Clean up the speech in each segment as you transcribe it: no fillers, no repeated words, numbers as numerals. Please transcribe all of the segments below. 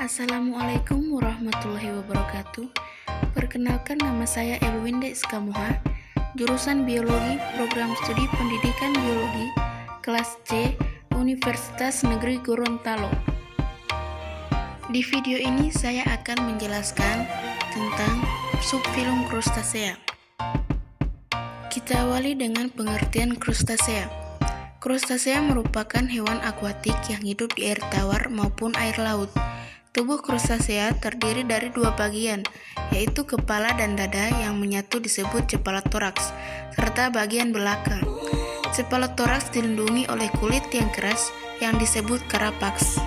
Assalamualaikum warahmatullahi wabarakatuh. Perkenalkan, nama saya Elwinde Skamoha, jurusan Biologi, Program Studi Pendidikan Biologi, kelas C, Universitas Negeri Gorontalo. Di video ini saya akan menjelaskan tentang subfilum Crustacea. Kita awali dengan pengertian Crustacea. Crustacea merupakan hewan akuatik yang hidup di air tawar maupun air laut. Tubuh Crustacea terdiri dari dua bagian, yaitu kepala dan dada yang menyatu disebut cephalothorax, serta bagian belakang. Cephalothorax dilindungi oleh kulit yang keras yang disebut carapax.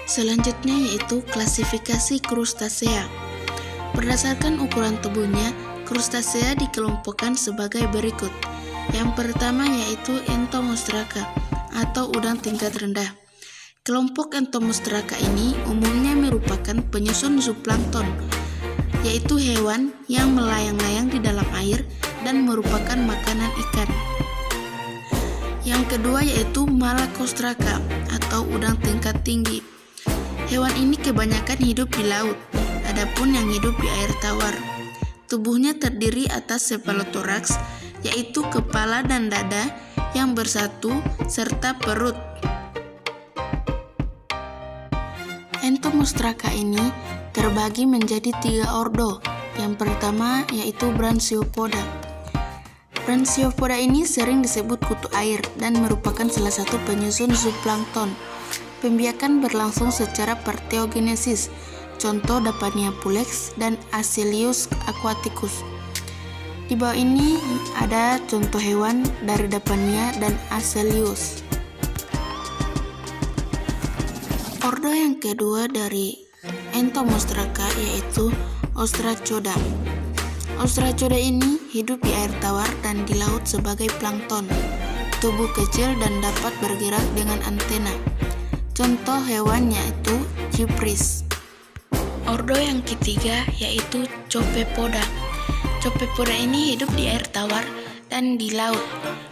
Selanjutnya yaitu klasifikasi Crustacea. Berdasarkan ukuran tubuhnya, Crustacea dikelompokkan sebagai berikut. Yang pertama yaitu Entomostraka atau udang tingkat rendah. Kelompok Entomostraka ini umumnya merupakan penyusun zooplankton, yaitu hewan yang melayang-layang di dalam air dan merupakan makanan ikan. Yang kedua yaitu Malacostraka atau udang tingkat tinggi. Hewan ini kebanyakan hidup di laut, adapun yang hidup di air tawar. Tubuhnya terdiri atas cephalothorax, yaitu kepala dan dada yang bersatu serta perut. Entomostraka ini terbagi menjadi 3 ordo. Yang pertama yaitu Branchiopoda. Branchiopoda ini sering disebut kutu air dan merupakan salah satu penyusun zooplankton. Pembiakan berlangsung secara partenogenesis. Contoh Dapania pulex dan Acelius aquaticus. Di bawah ini ada contoh hewan dari Dapania dan Acelius. Ordo yang kedua dari Entomostraka yaitu Ostracoda. Ostracoda ini hidup di air tawar dan di laut sebagai plankton. Tubuh kecil dan dapat bergerak dengan antena. Contoh hewannya yaitu Cypris. Ordo yang ketiga yaitu Copepodha. Copepodha ini hidup di air tawar dan di laut,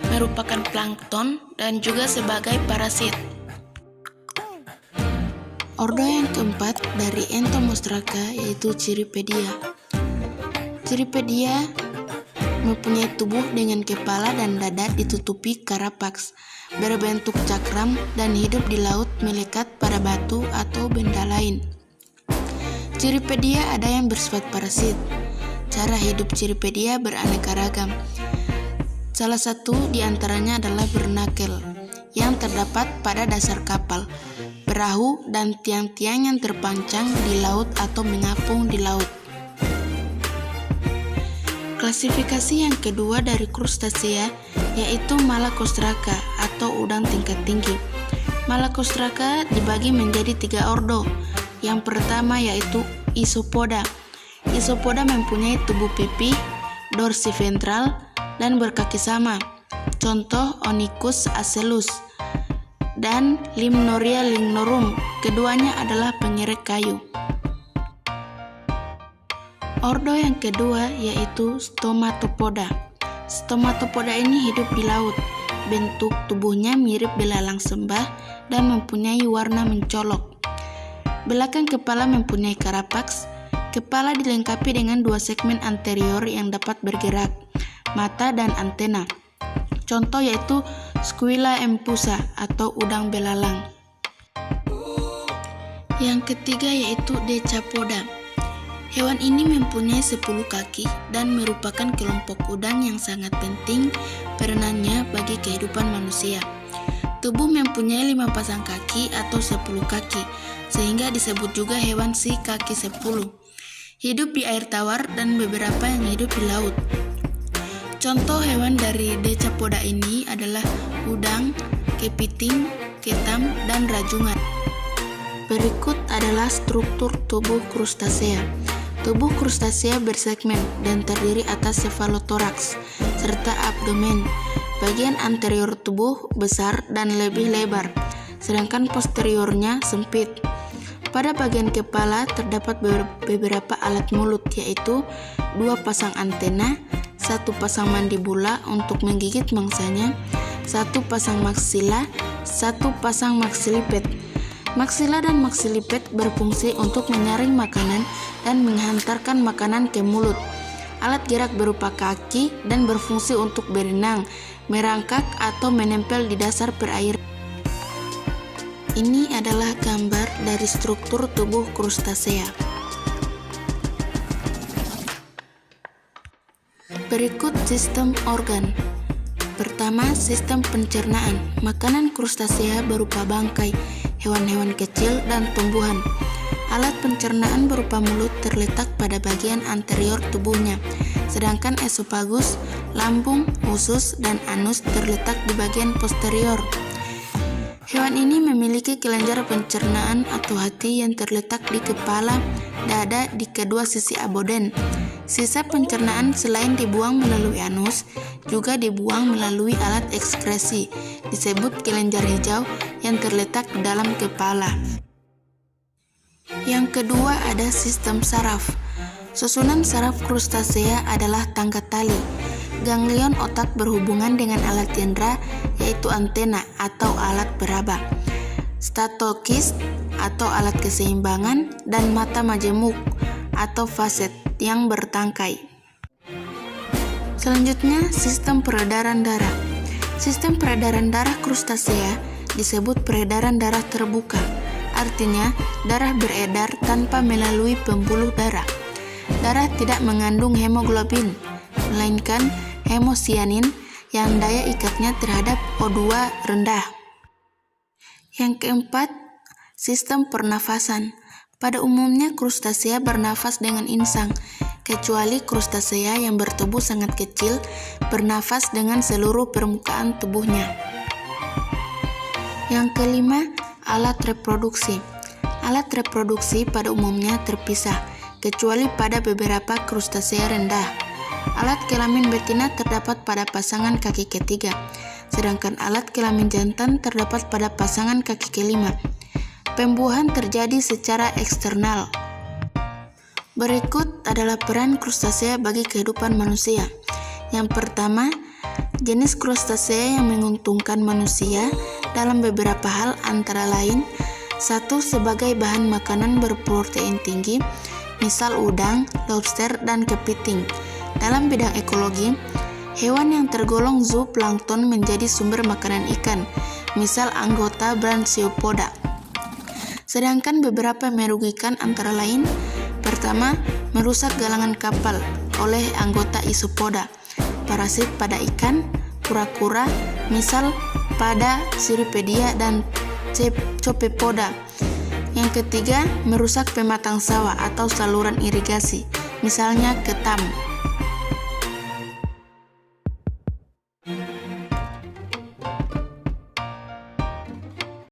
merupakan plankton dan juga sebagai parasit. Ordo yang keempat dari Entomostraka yaitu Cirripedia. Cirripedia mempunyai tubuh dengan kepala dan dada ditutupi carapax, berbentuk cakram dan hidup di laut melekat pada batu atau benda lain. Cirripedia ada yang bersifat parasit. Cara hidup Cirripedia beraneka ragam. Salah satu di antaranya adalah bernakel yang terdapat pada dasar kapal, perahu, dan tiang-tiang yang terpancang di laut atau mengapung di laut. Klasifikasi yang kedua dari Crustacea yaitu Malacostraka atau udang tingkat tinggi. Malacostraka dibagi menjadi 3 ordo. Yang pertama yaitu Isopoda. Isopoda mempunyai tubuh pipih, dorsiventral, dan berkaki sama. Contoh Onychus acellus dan Limnoria lignorum. Keduanya adalah pengerek kayu. Ordo yang kedua yaitu Stomatopoda. Stomatopoda ini hidup di laut. Bentuk tubuhnya mirip belalang sembah dan mempunyai warna mencolok. Belakang kepala mempunyai carapax. Kepala dilengkapi dengan 2 segmen anterior yang dapat bergerak, mata dan antena. Contoh yaitu Squilla empusa atau udang belalang. Yang ketiga yaitu Decapoda. Hewan ini mempunyai 10 kaki dan merupakan kelompok udang yang sangat penting peranannya bagi kehidupan manusia. Tubuh mempunyai 5 pasang kaki atau 10 kaki, sehingga disebut juga hewan si kaki 10. Hidup di air tawar dan beberapa yang hidup di laut. Contoh hewan dari Decapoda ini adalah udang, kepiting, ketam, dan rajungan. Berikut adalah struktur tubuh Crustacea. Tubuh Crustacea bersegmen dan terdiri atas cephalothorax serta abdomen. Bagian anterior tubuh besar dan lebih lebar, sedangkan posteriornya sempit. Pada bagian kepala terdapat beberapa alat mulut, yaitu 2 pasang antena, 1 pasang mandibula untuk menggigit mangsanya, 1 pasang maksila, 1 pasang maksiliped. Maksila dan maksiliped berfungsi untuk menyaring makanan dan menghantarkan makanan ke mulut. Alat gerak berupa kaki dan berfungsi untuk berenang, merangkak, atau menempel di dasar perairan. Ini adalah gambar dari struktur tubuh krustasea. Berikut sistem organ. Pertama, sistem pencernaan. Makanan krustasea berupa bangkai, hewan-hewan kecil, dan tumbuhan. Alat pencernaan berupa mulut terletak pada bagian anterior tubuhnya, sedangkan esofagus, lambung, usus, dan anus terletak di bagian posterior. Hewan ini memiliki kelenjar pencernaan atau hati yang terletak di kepala, dada di kedua sisi aboden. Sisa pencernaan selain dibuang melalui anus, juga dibuang melalui alat ekskresi, disebut kelenjar hijau yang terletak di dalam kepala. Yang kedua ada sistem saraf. Susunan saraf krustasea adalah tangga tali. Ganglion otak berhubungan dengan alat indera, yaitu antena atau alat peraba, statokis atau alat keseimbangan, dan mata majemuk atau faset yang bertangkai. Selanjutnya, sistem peredaran darah. Sistem peredaran darah krustasea disebut peredaran darah terbuka. Artinya, darah beredar tanpa melalui pembuluh darah. Darah tidak mengandung hemoglobin, melainkan hemosianin yang daya ikatnya terhadap O2 rendah. Yang keempat, sistem pernafasan. Pada umumnya krustasea bernafas dengan insang, kecuali krustasea yang bertubuh sangat kecil bernafas dengan seluruh permukaan tubuhnya. Yang kelima, alat reproduksi. Alat reproduksi pada umumnya terpisah, kecuali pada beberapa krustasea rendah. Alat kelamin betina terdapat pada pasangan kaki ketiga, sedangkan alat kelamin jantan terdapat pada pasangan kaki kelima. Pembuahan terjadi secara eksternal. Berikut adalah peran krustasea bagi kehidupan manusia. Yang pertama, jenis krustasea yang menguntungkan manusia dalam beberapa hal antara lain: 1. Sebagai bahan makanan berprotein tinggi, misal udang, lobster, dan kepiting. Dalam bidang ekologi, hewan yang tergolong zooplankton menjadi sumber makanan ikan, misal anggota Brachiopoda. Sedangkan beberapa merugikan antara lain: pertama, merusak galangan kapal oleh anggota Isopoda, parasit pada ikan, kura-kura, misal pada Cirripedia dan Copepoda. Yang ketiga, merusak pematang sawah atau saluran irigasi, misalnya ketam.